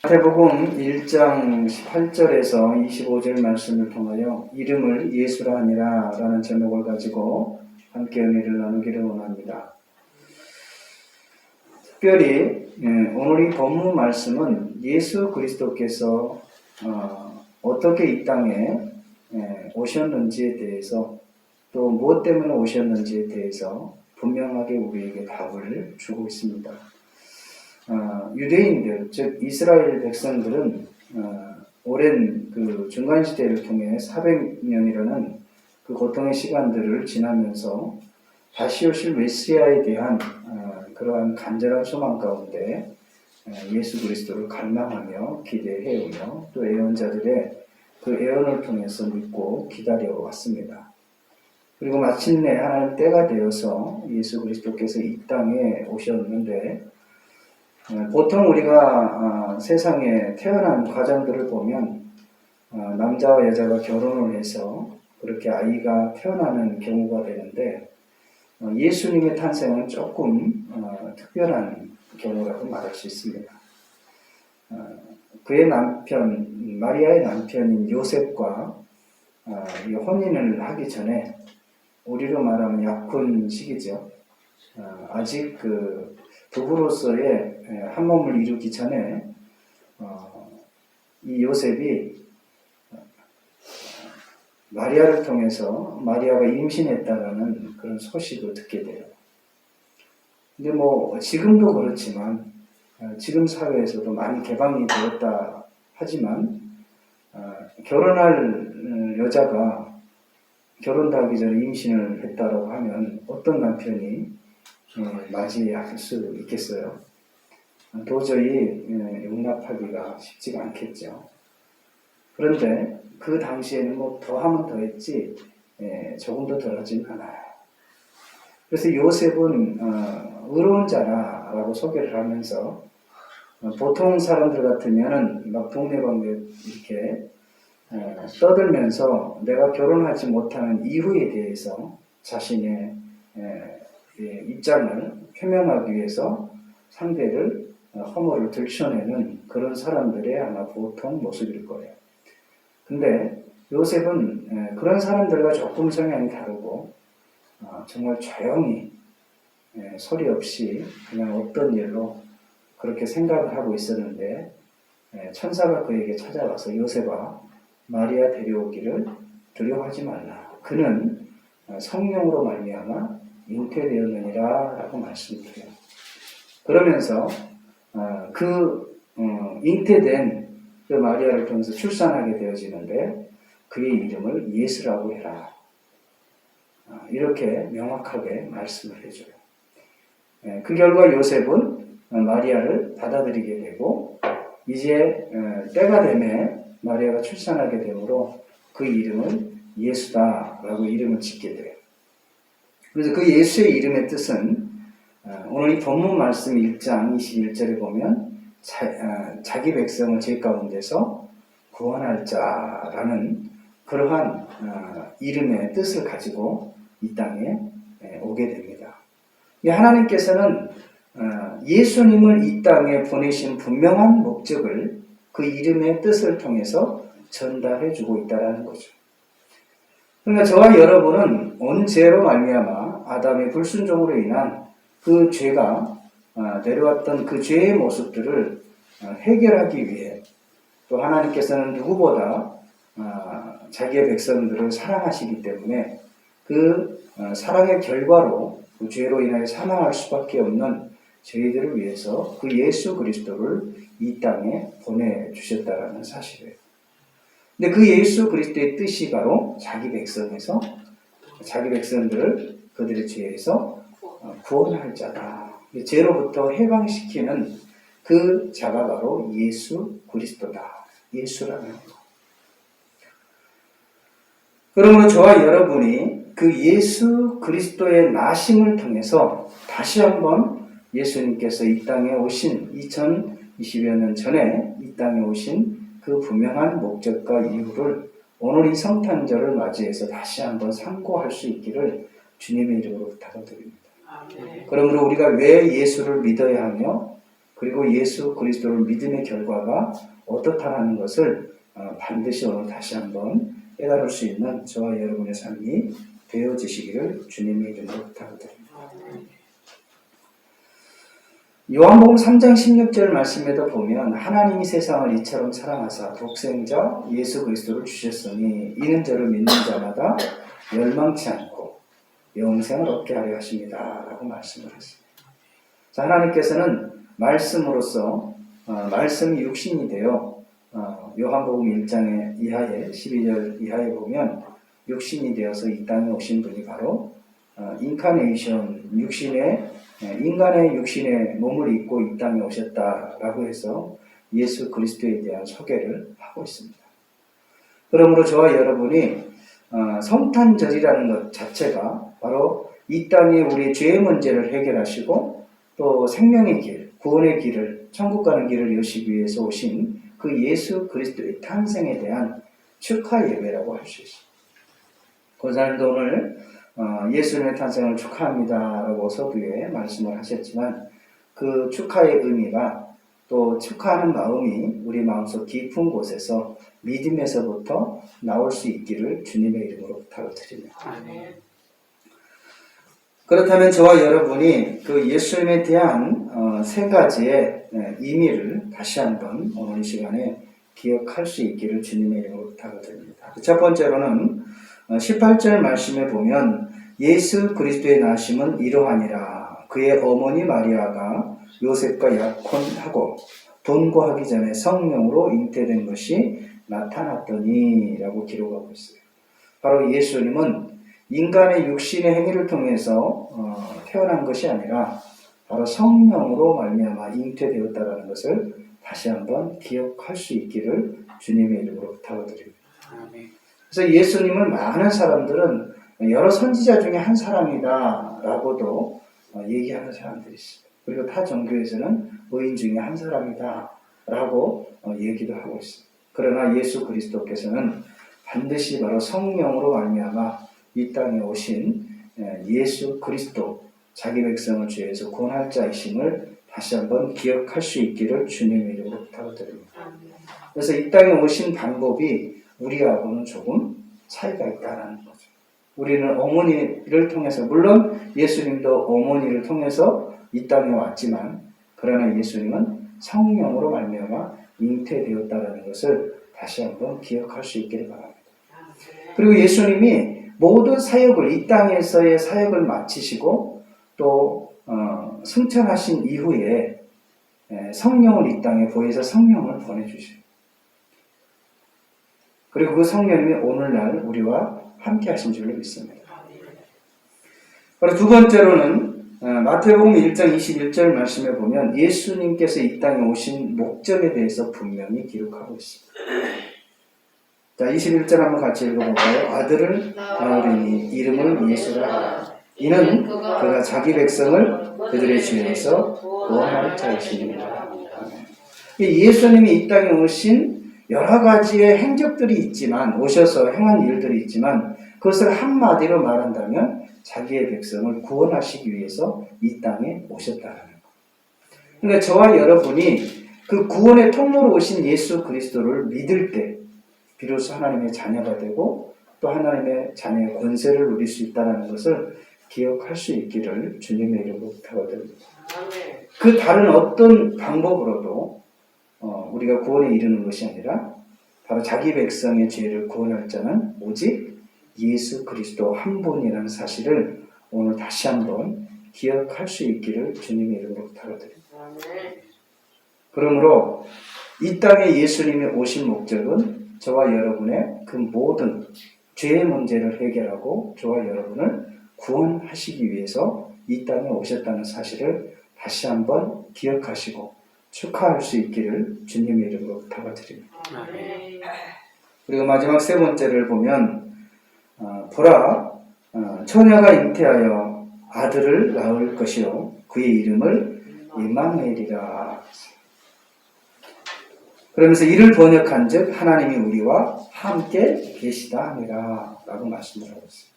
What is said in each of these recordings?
마태복음 1장 18절에서 25절 말씀을 통하여 이름을 예수라 하니라 라는 제목을 가지고 함께 은혜를 나누기를 원합니다. 특별히 오늘 이 본문 말씀은 예수 그리스도께서 어떻게 이 땅에 오셨는지에 대해서 또 무엇 때문에 오셨는지에 대해서 분명하게 우리에게 답을 주고 있습니다. 유대인들, 즉 이스라엘 백성들은 오랜 그 중간시대를 통해 400년이라는 그 고통의 시간들을 지나면서 다시 오실 메시아에 대한 그러한 간절한 소망 가운데 예수 그리스도를 갈망하며 기대해오며 또 예언자들의 그 예언을 통해서 믿고 기다려왔습니다. 그리고 마침내 하나님 때가 되어서 예수 그리스도께서 이 땅에 오셨는데 보통 우리가 세상에 태어난 과정들을 보면 남자와 여자가 결혼을 해서 그렇게 아이가 태어나는 경우가 되는데 예수님의 탄생은 조금 특별한 경우라고 말할 수 있습니다. 그의 남편, 마리아의 남편인 요셉과 혼인을 하기 전에 우리로 말하면 약혼 시기죠. 아직 그 부부로서의 한 몸을 이루기 전에 이 요셉이 마리아를 통해서 마리아가 임신했다라는 그런 소식을 듣게 돼요. 근데 지금도 그렇지만 지금 사회에서도 많이 개방이 되었다 하지만 결혼할 여자가 결혼도 하기 전에 임신을 했다라고 하면 어떤 남편이 맞이할 수 있겠어요? 도저히 용납하기가 쉽지가 않겠죠. 그런데 그 당시에는 더 하면 더 했지 조금도 덜 하진 않아요. 그래서 요셉은 의로운 자라라고 소개를 하면서 보통 사람들 같으면은 막 동네방네 이렇게 떠들면서 내가 결혼하지 못하는 이유에 대해서 자신의 입장을 표명하기 위해서 상대를 허물을 들춰내는 그런 사람들의 아마 보통 모습일 거예요. 근데 요셉은 그런 사람들과 조금 성향이 다르고 정말 조용히 소리 없이 그냥 없던 일로 그렇게 생각을 하고 있었는데 천사가 그에게 찾아와서 요셉아 마리아 데려오기를 두려워하지 말라. 그는 성령으로 말미암아 잉태되었느니라 라고 말씀드려요. 그러면서 잉태된 그 마리아를 통해서 출산하게 되어지는데 그의 이름을 예수라고 해라. 이렇게 명확하게 말씀을 해줘요. 그 결과 요셉은 마리아를 받아들이게 되고 이제 때가 되매 마리아가 출산하게 되므로 그 이름을 예수다라고 이름을 짓게 돼요. 그래서 그 예수의 이름의 뜻은 오늘 이 본문 말씀 1장 21절에 보면 자기 백성을 죄 가운데서 구원할 자라는 그러한 이름의 뜻을 가지고 이 땅에 오게 됩니다. 하나님께서는 예수님을 이 땅에 보내신 분명한 목적을 그 이름의 뜻을 통해서 전달해 주고 있다는 거죠. 그러니까 저와 여러분은 온 죄로 말미암아 아담의 불순종으로 인한 그 죄가 내려왔던 그 죄의 모습들을 해결하기 위해 또 하나님께서는 누구보다 자기의 백성들을 사랑하시기 때문에 그 사랑의 결과로 그 죄로 인하여 사망할 수밖에 없는 저희들을 위해서 그 예수 그리스도를 이 땅에 보내주셨다는 사실이에요. 근데 그 예수 그리스도의 뜻이 바로 자기 백성에서 자기 백성들을 그들의 죄에서 구원할 자다. 죄로부터 해방시키는 그 자가 바로 예수 그리스도다. 예수라는 것. 그러므로 저와 여러분이 그 예수 그리스도의 나심을 통해서 다시 한번 예수님께서 이 땅에 오신 2020여 년 전에 이 땅에 오신 그 분명한 목적과 이유를 오늘 이 성탄절을 맞이해서 다시 한번 상고할 수 있기를 주님의 이름으로 부탁드립니다. 그러므로 우리가 왜 예수를 믿어야 하며 그리고 예수 그리스도를 믿음의 결과가 어떻다라는 것을 반드시 오늘 다시 한번 깨달을 수 있는 저와 여러분의 삶이 되어지시기를 주님의 이름으로 부탁드립니다. 요한복음 3장 16절 말씀에도 보면 하나님이 세상을 이처럼 사랑하사 독생자 예수 그리스도를 주셨으니 이는 저를 믿는 자마다 멸망치 않고 영생을 얻게 하려 하십니다. 라고 말씀을 했습니다. 자, 하나님께서는 말씀으로서 말씀이 육신이 되어 요한복음 1장의 이하에 12절 이하에 보면 육신이 되어서 이 땅에 오신 분이 바로 인카네이션 인간의 육신의 몸을 입고 이 땅에 오셨다라고 해서 예수 그리스도에 대한 소개를 하고 있습니다. 그러므로 저와 여러분이 성탄절이라는 것 자체가 바로 이 땅에 우리의 죄의 문제를 해결하시고 또 생명의 길, 구원의 길을, 천국 가는 길을 여시기 위해서 오신 그 예수 그리스도의 탄생에 대한 축하 예배라고 할 수 있습니다. 권사님도 오늘 예수님의 탄생을 축하합니다라고 서두에 말씀을 하셨지만 그 축하의 의미가 또 축하하는 마음이 우리 마음속 깊은 곳에서 믿음에서부터 나올 수 있기를 주님의 이름으로 부탁을 드립니다. 아멘. 그렇다면 저와 여러분이 그 예수님에 대한 세 가지의 의미를 다시 한번 오늘 이 시간에 기억할 수 있기를 주님의 이름으로 부탁을 드립니다. 첫 번째로는 18절 말씀에 보면 예수 그리스도의 나심은 이러하니라. 그의 어머니 마리아가 요셉과 약혼하고 동거하기 전에 성령으로 잉태된 것이 나타났더니 라고 기록하고 있어요. 바로 예수님은 인간의 육신의 행위를 통해서 태어난 것이 아니라 바로 성령으로 말미암아 잉태되었다는 것을 다시 한번 기억할 수 있기를 주님의 이름으로 부탁을 드립니다. 그래서 예수님을 많은 사람들은 여러 선지자 중에 한 사람이다 라고도 얘기하는 사람들이 있습니다. 그리고 타 종교에서는 의인 중에 한 사람이다 라고 얘기도 하고 있습니다. 그러나 예수 그리스도께서는 반드시 바로 성령으로 말미암아 이 땅에 오신 예수 그리스도, 자기 백성을 죄에서 구원할 자이심을 다시 한번 기억할 수 있기를 주님의 이름으로 부탁을 드립니다. 그래서 이 땅에 오신 방법이 우리하고는 조금 차이가 있다는 거죠. 우리는 어머니를 통해서, 물론 예수님도 어머니를 통해서 이 땅에 왔지만, 그러나 예수님은 성령으로 말미암아 잉태되었다는 것을 다시 한번 기억할 수 있기를 바랍니다. 그리고 예수님이 모든 사역을, 이 땅에서의 사역을 마치시고 또 승천하신 이후에 성령을 이 땅에 보내서 성령을 보내주시고, 그리고 그 성령님이 오늘날 우리와 함께 하신 줄로 믿습니다. 그리고 두 번째로는 마태복음 1장 21절 말씀에 보면 예수님께서 이 땅에 오신 목적에 대해서 분명히 기록하고 있습니다. 자, 21절 한번 같이 읽어볼까요? 아들을 낳으리니 이름을 예수라 하라. 이는 그가 자기 백성을 그들의 죄에서 구원할 자이시니라. 예수님이 이 땅에 오신 여러 가지의 행적들이 있지만, 오셔서 행한 일들이 있지만, 그것을 한마디로 말한다면 자기의 백성을 구원하시기 위해서 이 땅에 오셨다는 것. 그러니까 저와 여러분이 그 구원의 통로로 오신 예수 그리스도를 믿을 때 비로소 하나님의 자녀가 되고 또 하나님의 자녀의 권세를 누릴 수 있다는 것을 기억할 수 있기를 주님의 이름으로 부탁드립니다. 그 다른 어떤 방법으로도 우리가 구원에 이르는 것이 아니라 바로 자기 백성의 죄를 구원할 자는 오직 예수 그리스도 한 분이라는 사실을 오늘 다시 한번 기억할 수 있기를 주님의 이름으로 부탁드립니다. 그러므로 이 땅에 예수님이 오신 목적은 저와 여러분의 그 모든 죄의 문제를 해결하고 저와 여러분을 구원하시기 위해서 이 땅에 오셨다는 사실을 다시 한번 기억하시고 축하할 수 있기를 주님의 이름으로 부탁을 드립니다. 그리고 마지막 세 번째를 보면 보라, 처녀가 잉태하여 아들을 낳을 것이요 그의 이름을 임마누엘이라. 그러면서 이를 번역한 즉 하나님이 우리와 함께 계시다 함이라 라고 말씀을 하고 있습니다.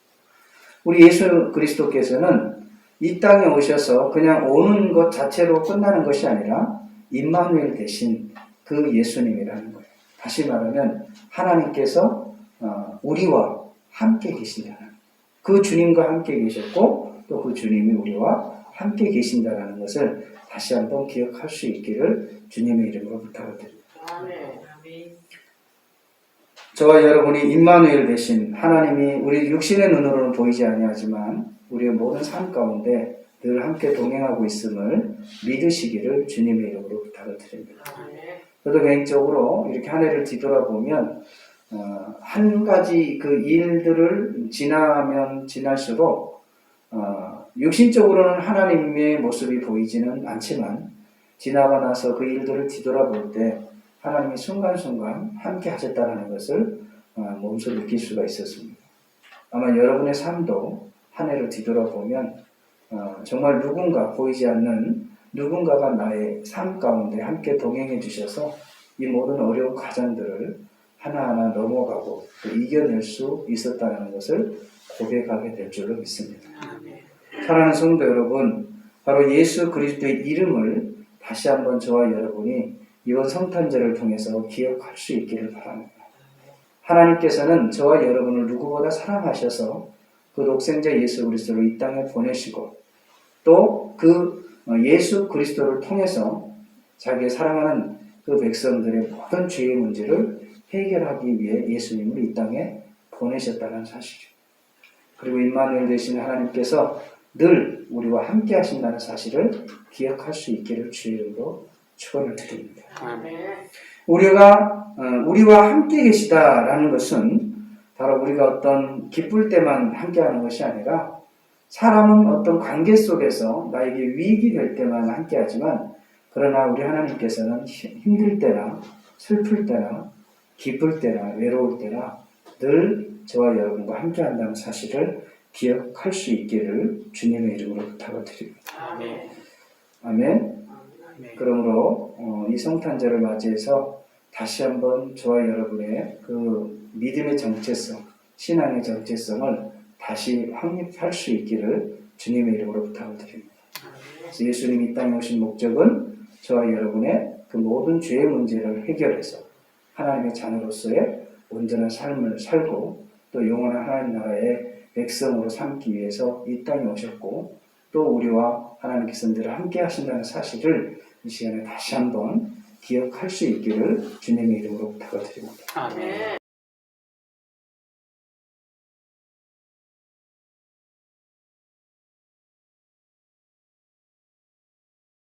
우리 예수 그리스도께서는 이 땅에 오셔서 그냥 오는 것 자체로 끝나는 것이 아니라 임마누엘 대신 그 예수님이라는 거예요. 다시 말하면 하나님께서 우리와 함께 계신다는 그 주님과 함께 계셨고 또 그 주님이 우리와 함께 계신다는 것을 다시 한번 기억할 수 있기를 주님의 이름으로 부탁을 드립니다. 저와 여러분이 임마누엘 대신 하나님이 우리 육신의 눈으로는 보이지 아니하지만 우리의 모든 삶 가운데 늘 함께 동행하고 있음을 믿으시기를 주님의 이름으로 부탁을 드립니다. 저도 개인적으로 이렇게 한 해를 뒤돌아보면 한 가지 그 일들을 지나면 지날수록 육신적으로는 하나님의 모습이 보이지는 않지만 지나가 나서 그 일들을 뒤돌아볼 때 하나님이 순간순간 함께 하셨다는 것을 몸소 느낄 수가 있었습니다. 아마 여러분의 삶도 한 해를 뒤돌아보면 정말 누군가 보이지 않는 누군가가 나의 삶 가운데 함께 동행해 주셔서 이 모든 어려운 과정들을 하나하나 넘어가고 이겨낼 수 있었다는 것을 고백하게 될 줄로 믿습니다. 사랑하는 성도 여러분, 바로 예수 그리스도의 이름을 다시 한번 저와 여러분이 이번 성탄절을 통해서 기억할 수 있기를 바랍니다. 하나님께서는 저와 여러분을 누구보다 사랑하셔서 그 독생자 예수 그리스도를 이 땅에 보내시고 또 그 예수 그리스도를 통해서 자기의 사랑하는 그 백성들의 모든 죄의 문제를 해결하기 위해 예수님을 이 땅에 보내셨다는 사실이죠. 그리고 임마누엘 되신 하나님께서 늘 우리와 함께 하신다는 사실을 기억할 수 있기를 주의 이름으로 축원을 드립니다. 우리와 함께 계시다라는 것은 바로 우리가 어떤 기쁠 때만 함께하는 것이 아니라 사람은 어떤 관계 속에서 나에게 위익이 될 때만 함께하지만 그러나 우리 하나님께서는 힘들 때나 슬플 때나 기쁠 때나 외로울 때나 늘 저와 여러분과 함께한다는 사실을 기억할 수 있기를 주님의 이름으로 부탁을 드립니다. 아멘. 그러므로 이 성탄절을 맞이해서 다시 한번 저와 여러분의 그 믿음의 정체성, 신앙의 정체성을 다시 확립할 수 있기를 주님의 이름으로 부탁을 드립니다. 그래서 예수님이 이 땅에 오신 목적은 저와 여러분의 그 모든 죄의 문제를 해결해서 하나님의 자녀로서의 온전한 삶을 살고 또 영원한 하나님 나라의 백성으로 삼기 위해서 이 땅에 오셨고 또 우리와 하나님께서 늘 함께 하신다는 사실을 이 시간에 다시 한번 기억할 수 있기를 주님의 이름으로 부탁을 드립니다.